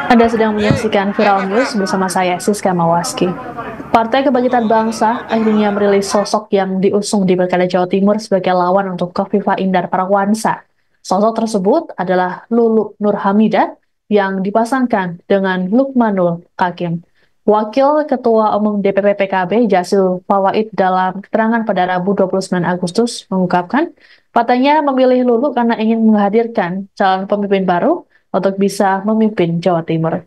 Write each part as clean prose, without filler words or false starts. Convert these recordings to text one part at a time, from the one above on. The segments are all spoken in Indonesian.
Anda sedang menyaksikan Viral News bersama saya, Siska Mawaski. Partai Kebangkitan Bangsa akhirnya merilis sosok yang diusung di Pilkada Jawa Timur sebagai lawan untuk Kofifa Indar Parawansa. Sosok tersebut adalah Lulu Nur Hamidah yang dipasangkan dengan Lukmanul Hakim. Wakil Ketua Umum DPP PKB Jasil Fawaid dalam keterangan pada Rabu 29 Agustus mengungkapkan partainya memilih Lulu karena ingin menghadirkan calon pemimpin baru untuk bisa memimpin Jawa Timur.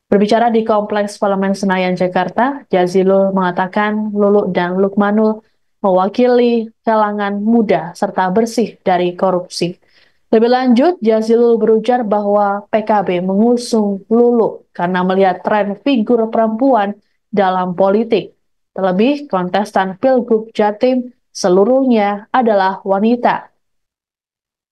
Berbicara di Kompleks Parlemen Senayan, Jakarta, Jazilul mengatakan Lulu dan Lukmanul mewakili kalangan muda serta bersih dari korupsi. Lebih lanjut, Jazilul berujar bahwa PKB mengusung Lulu karena melihat tren figur perempuan dalam politik. Terlebih, kontestan Pilgub Jatim seluruhnya adalah wanita.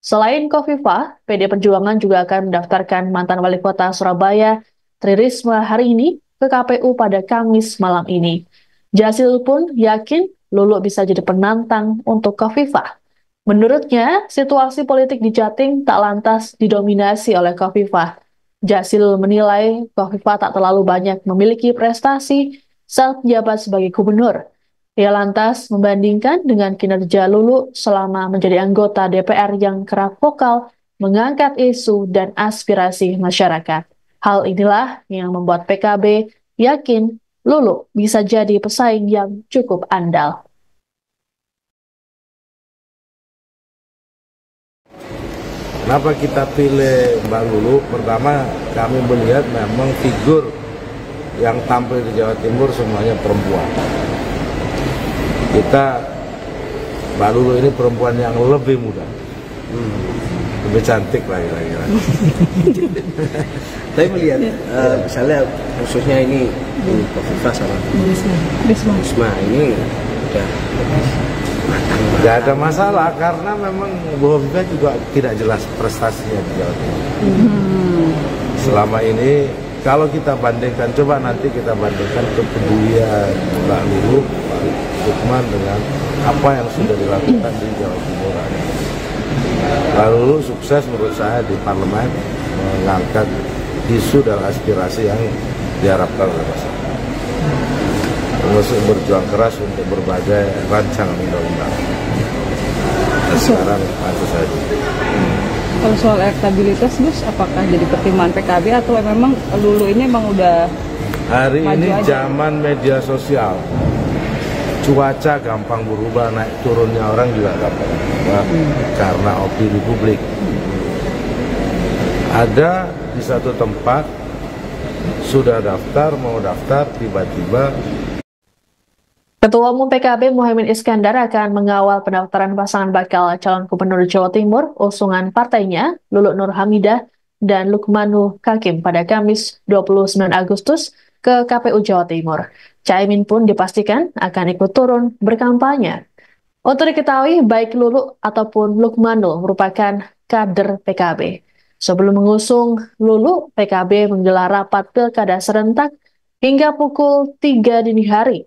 Selain Kofifa, PD Perjuangan juga akan mendaftarkan mantan wali kota Surabaya, Tri Risma hari ini ke KPU pada Kamis malam ini. Jasil pun yakin Lulu bisa jadi penantang untuk Kofifa. Menurutnya, situasi politik di Jatim tak lantas didominasi oleh Kofifa. Jasil menilai Kofifa tak terlalu banyak memiliki prestasi saat menjabat sebagai gubernur. Ia lantas membandingkan dengan kinerja Lulu selama menjadi anggota DPR yang kerap vokal mengangkat isu dan aspirasi masyarakat. Hal inilah yang membuat PKB yakin Lulu bisa jadi pesaing yang cukup andal. Kenapa kita pilih Mbak Lulu? Pertama, kami melihat memang figur yang tampil di Jawa Timur semuanya perempuan. Mbak Lulu ini perempuan yang lebih muda, lebih cantik lah kira-kira. Tapi melihat misalnya khususnya ini Kofifa sama Risma ini udah matang. Gak ada masalah karena memang Bu Hovifa juga tidak jelas prestasinya di Jawa Timur. Selama ini kalau kita bandingkan, coba nanti kita bandingkan kepedulian Mbak Lulu, Pak Lukman dengan apa yang sudah dilakukan di Jawa Timur. Mbak Lulu sukses menurut saya di parlemen mengangkat isu dan aspirasi yang diharapkan oleh masyarakat. Termasuk berjuang keras untuk berbagai rancangan undang-undang. Dan sekarang maju saja. Kalau soal elektabilitas, Gus, apakah jadi pertimbangan PKB atau memang Lulu ini memang udah hari ini aja? zaman media sosial, cuaca gampang berubah, naik turunnya orang juga gampang berubah karena opini publik. Ada di satu tempat sudah daftar, mau daftar, tiba-tiba Ketua Umum PKB Muhaimin Iskandar akan mengawal pendaftaran pasangan bakal calon gubernur Jawa Timur usungan partainya Lulu Nur Hamidah dan Lukmanul Hakim pada Kamis 29 Agustus ke KPU Jawa Timur. Caimin pun dipastikan akan ikut turun berkampanye. Untuk diketahui, baik Lulu ataupun Lukmanul merupakan kader PKB. Sebelum mengusung Lulu, PKB menggelar rapat pilkada serentak hingga pukul 3 dini hari.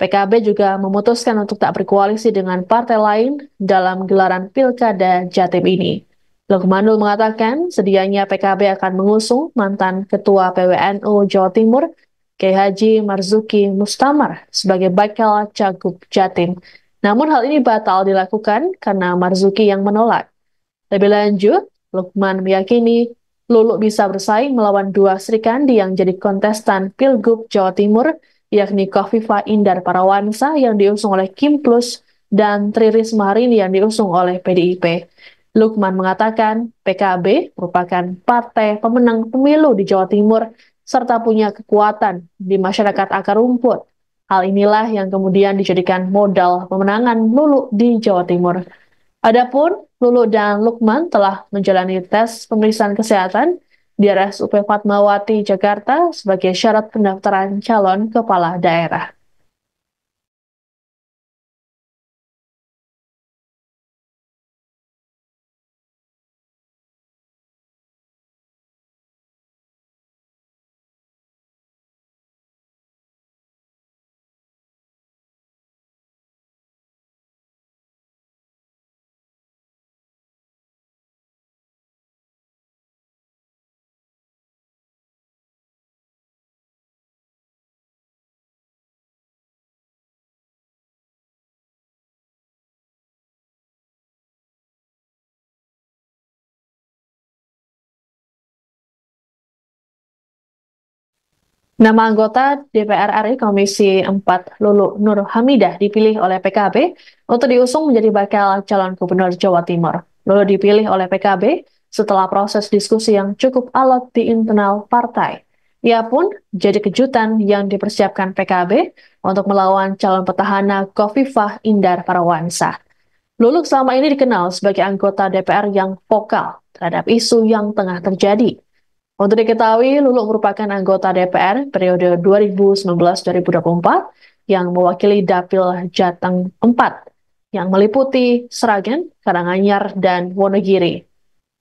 PKB juga memutuskan untuk tak berkoalisi dengan partai lain dalam gelaran pilkada Jatim ini. Lukmanul mengatakan sedianya PKB akan mengusung mantan Ketua PWNU Jawa Timur, Kiai Haji Marzuki Mustamar sebagai bakal cagup Jatim. Namun hal ini batal dilakukan karena Marzuki yang menolak. Lebih lanjut, Lukman meyakini Lulu bisa bersaing melawan dua Sri Kandi yang jadi kontestan Pilgub Jawa Timur, yakni Kofifa Indar Parawansa yang diusung oleh Kim Plus dan Tri Risma hari ini yang diusung oleh PDIP. Lukman mengatakan PKB merupakan partai pemenang pemilu di Jawa Timur serta punya kekuatan di masyarakat akar rumput. Hal inilah yang kemudian dijadikan modal pemenangan Lulu di Jawa Timur. Adapun Lulu dan Lukman telah menjalani tes pemeriksaan kesehatan di RSUP Fatmawati, Jakarta sebagai syarat pendaftaran calon kepala daerah. Nama anggota DPR RI Komisi 4 Lulu Nur Hamidah dipilih oleh PKB untuk diusung menjadi bakal calon gubernur Jawa Timur. Lulu dipilih oleh PKB setelah proses diskusi yang cukup alot di internal partai. Ia pun jadi kejutan yang dipersiapkan PKB untuk melawan calon petahana Khofifah Indar Parawansa. Lulu selama ini dikenal sebagai anggota DPR yang vokal terhadap isu yang tengah terjadi. Untuk diketahui, Lulu merupakan anggota DPR periode 2019-2024 yang mewakili Dapil Jateng 4 yang meliputi Sragen, Karanganyar, dan Wonogiri.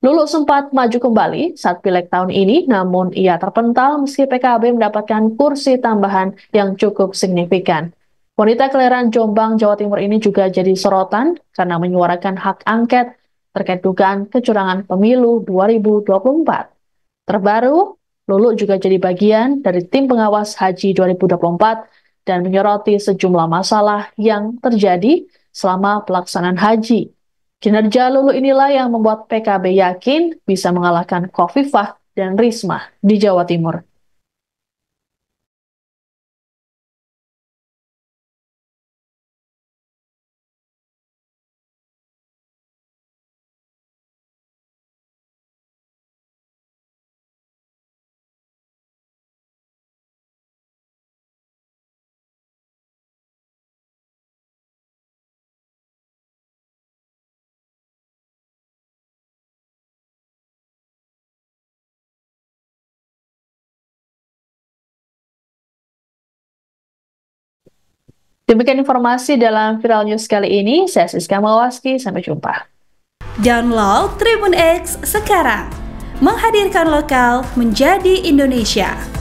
Lulu sempat maju kembali saat pileg tahun ini, namun ia terpental meski PKB mendapatkan kursi tambahan yang cukup signifikan. Wanita kelahiran Jombang, Jawa Timur ini juga jadi sorotan karena menyuarakan hak angket terkait dugaan kecurangan pemilu 2024. Terbaru, Lulu juga jadi bagian dari tim pengawas Haji 2024 dan menyoroti sejumlah masalah yang terjadi selama pelaksanaan haji. Kinerja Lulu inilah yang membuat PKB yakin bisa mengalahkan Khofifah dan Risma di Jawa Timur. Demikian informasi dalam Viral News kali ini. Saya Siska Mawaski, sampai jumpa. Download Tribun X sekarang, menghadirkan lokal menjadi Indonesia.